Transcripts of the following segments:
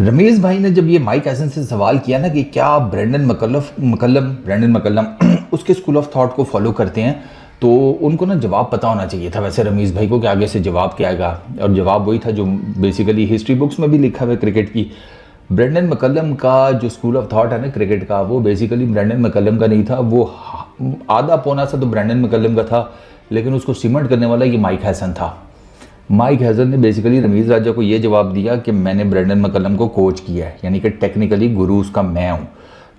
रमेश भाई ने जब ये माइक हैसन से सवाल किया ना कि क्या ब्रेंडन मकल्लम उसके स्कूल ऑफ थॉट को फॉलो करते हैं, तो उनको ना जवाब पता होना चाहिए था वैसे रमेश भाई को कि आगे से जवाब क्या आएगा। और जवाब वही था जो बेसिकली हिस्ट्री बुक्स में भी लिखा हुआ है क्रिकेट की। ब्रेंडन मकल्लम का जो स्कूल ऑफ थॉट है ना क्रिकेट का, वो बेसिकली ब्रेंडन मकल्लम का नहीं था, वो आधा पौना सा तो ब्रेंडन मकल्लम का था, लेकिन उसको सीमेंट करने वाला ये माइक हैसन था। माइक हैसन ने बेसिकली रमीज़ राजा को ये जवाब दिया कि मैंने ब्रेंडन मकल्लम को कोच किया है, यानी कि टेक्निकली गुरु उसका मैं हूँ।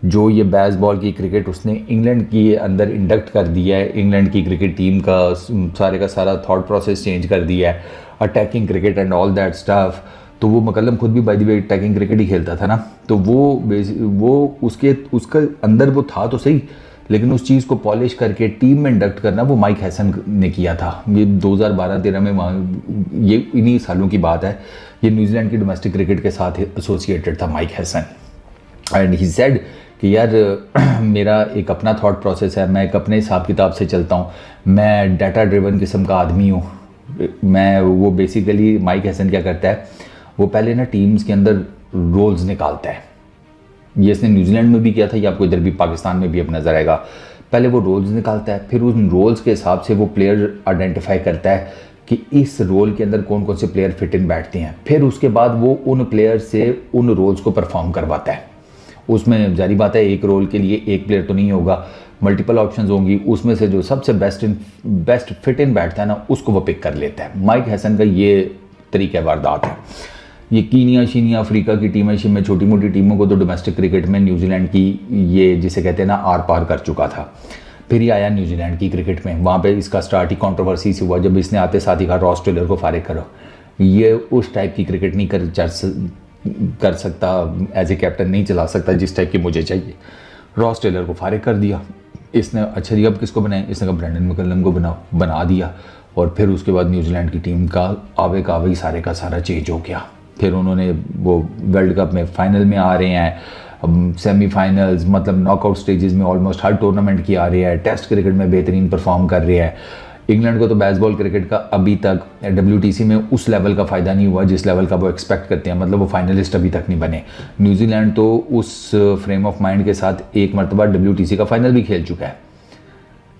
जो ये बेसबॉल की क्रिकेट उसने इंग्लैंड के अंदर इंडक्ट कर दिया है, इंग्लैंड की क्रिकेट टीम का सारा थॉट प्रोसेस चेंज कर दिया है, attacking cricket and all that stuff. तो वो मकल्लम खुद भी by the way attacking cricket ही खेलता था ना, तो वो उसका अंदर वो था तो सही, लेकिन उस चीज़ को पॉलिश करके टीम में इंडक्ट करना वो माइक हैसन ने किया था। ये 2012-13 में ये इन्हीं सालों की बात है। ये न्यूजीलैंड की डोमेस्टिक क्रिकेट के साथ एसोसिएटेड था mic Hesson. And he said कि यार मेरा एक अपना थॉट प्रोसेस है, मैं एक अपने हिसाब किताब से चलता हूँ, मैं डाटा ड्रिवन किस्म का आदमी हूँ। वो बेसिकली माइक हैसन क्या करता है, वो पहले ना टीम्स के अंदर रोल्स निकालता है। ये इसने न्यूजीलैंड में भी किया था, ये आपको इधर भी पाकिस्तान में भी अब नजर आएगा। पहले वो रोल्स निकालता है, फिर उन रोल्स के हिसाब से वो प्लेयर आइडेंटिफाई करता है कि इस रोल के अंदर कौन कौन से प्लेयर फिट इन बैठते हैं। फिर उसके बाद वो उन प्लेयर से उन रोल्स को परफॉर्म करवाता है। उसमें जारी बात है एक रोल के लिए एक प्लेयर तो नहीं होगा, मल्टीपल ऑप्शंस होंगी, उसमें से जो सबसे बेस्ट फिट इन बैठता है ना उसको वो पिक कर लेता है। माइक हैसन का ये तरीका वारदात है। ये कीनिया अफ्रीका की टीमें शिमें छोटी मोटी टीमों को तो डोमेस्टिक क्रिकेट में न्यूजीलैंड की ये जिसे कहते हैं ना आर पार कर चुका था। फिर ये आया न्यूजीलैंड की क्रिकेट में, वहाँ पे इसका स्टार्ट ही कंट्रोवर्सी से हुआ जब इसने आते साथ ही कहा रॉस टेलर को फारिग करो। ये उस टाइप की क्रिकेट नहीं कर सकता, एज ए कैप्टन नहीं चला सकता जिस टाइप की मुझे चाहिए। रॉस टेलर को फारिग कर दिया इसने। अच्छा जी अब किसको बनाए, इसने कहा ब्रेंडन मकल्लम को बना दिया। और फिर उसके बाद न्यूजीलैंड की टीम का आवे ही सारे का सारा चेंज हो गया। फिर उन्होंने वो वर्ल्ड कप में फाइनल में आ रहे हैं, सेमीफाइनल्स मतलब नॉकआउट स्टेजेस में ऑलमोस्ट हर टूर्नामेंट की आ रही है, टेस्ट क्रिकेट में बेहतरीन परफॉर्म कर रहे हैं। इंग्लैंड को तो बेसबॉल क्रिकेट का अभी तक WTC में उस लेवल का फ़ायदा नहीं हुआ जिस लेवल का वो एक्सपेक्ट करते हैं, मतलब वो फाइनलिस्ट अभी तक नहीं बने। न्यूजीलैंड तो उस फ्रेम ऑफ माइंड के साथ एक मरतबा WTC का फाइनल भी खेल चुका है।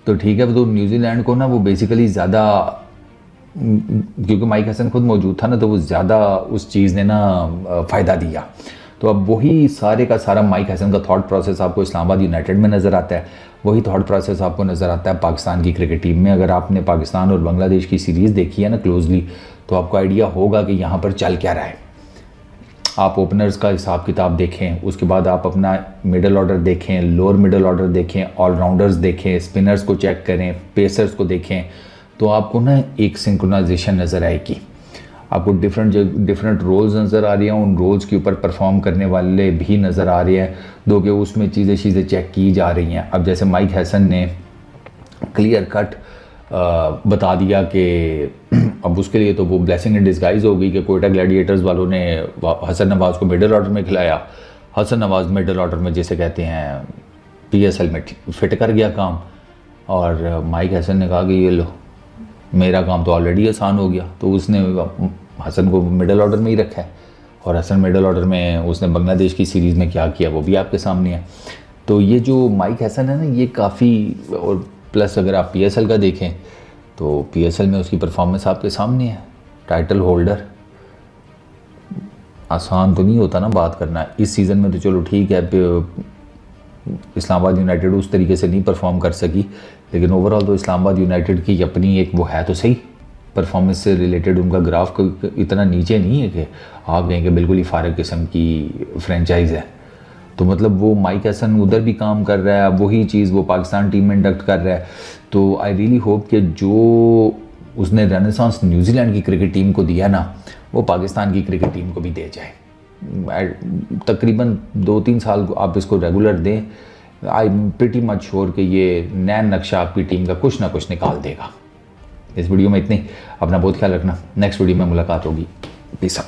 तो ठीक है, तो न्यूजीलैंड को ना वो बेसिकली ज़्यादा, क्योंकि माइक हैसन खुद मौजूद था ना, तो वो ज़्यादा उस चीज़ ने ना फ़ायदा दिया। तो अब वही सारे का सारा माइक हैसन का थॉट प्रोसेस आपको इस्लामाबाद यूनाइटेड में नज़र आता है, वही थॉट प्रोसेस आपको नज़र आता है पाकिस्तान की क्रिकेट टीम में। अगर आपने पाकिस्तान और बांग्लादेश की सीरीज़ देखी है ना क्लोजली, तो आपको आइडिया होगा कि यहाँ पर चल क्या रहा है। आप ओपनर्स का हिसाब किताब देखें, उसके बाद आप अपना मिडल ऑर्डर देखें, लोअर मिडल ऑर्डर देखें, ऑलराउंडर्स देखें, स्पिनर्स को चेक करें, पेसर्स को देखें, तो आपको ना एक सिंक्रोनाइजेशन नज़र आएगी। आपको डिफरेंट रोल्स नज़र आ रही हैं, उन रोल्स के ऊपर परफॉर्म करने वाले भी नज़र आ रहे हैं, दो कि उसमें चीज़ें चेक की जा रही हैं। अब जैसे माइक हैसन ने क्लियर कट बता दिया कि अब उसके लिए तो वो ब्लेसिंग इन डिस्गाइज हो गई कि कोयटा ग्लैडिएटर्स वालों ने हसन नवाज़ को मिडल ऑर्डर में खिलाया। हसन नवाज़ मिडल ऑर्डर में जिसे कहते हैं PSL में फिट कर गया काम, और माइक हैसन ने कहा कि ये लो मेरा काम तो ऑलरेडी आसान हो गया। तो उसने हसन को मिडल ऑर्डर में ही रखा है, और हसन मिडल ऑर्डर में उसने बांग्लादेश की सीरीज़ में क्या किया वो भी आपके सामने है। तो ये जो माइक हैसन है ना ये काफ़ी, और प्लस अगर आप PSL का देखें तो PSL में उसकी परफॉर्मेंस आपके सामने है। टाइटल होल्डर, आसान तो नहीं होता ना बात करना। इस सीज़न में तो चलो ठीक है, इस्लामाबाद यूनाइटेड उस तरीके से नहीं परफॉर्म कर सकी, लेकिन ओवरऑल तो इस्लामाबाद यूनाइटेड की अपनी एक वो है तो सही, परफॉर्मेंस से रिलेटेड उनका ग्राफ इतना नीचे नहीं है कि आप कहें कि बिल्कुल ही फारिग किस्म की फ्रेंचाइज़ है। तो मतलब वो माइक हैसन उधर भी काम कर रहा है, वही चीज़ वो पाकिस्तान टीम में इंडक्ट कर रहा है। तो आई रियली होप कि जो उसने रेनेसांस न्यूजीलैंड की क्रिकेट टीम को दिया ना, वो पाकिस्तान की क्रिकेट टीम को भी दे जाए। तकरीबन 2-3 साल आप इसको रेगुलर दें, I am pretty much sure कि ये नया नक्शा आपकी टीम का कुछ ना कुछ निकाल देगा। इस वीडियो में इतनी, अपना बहुत ख्याल रखना, नेक्स्ट वीडियो में मुलाकात होगी। Peace out.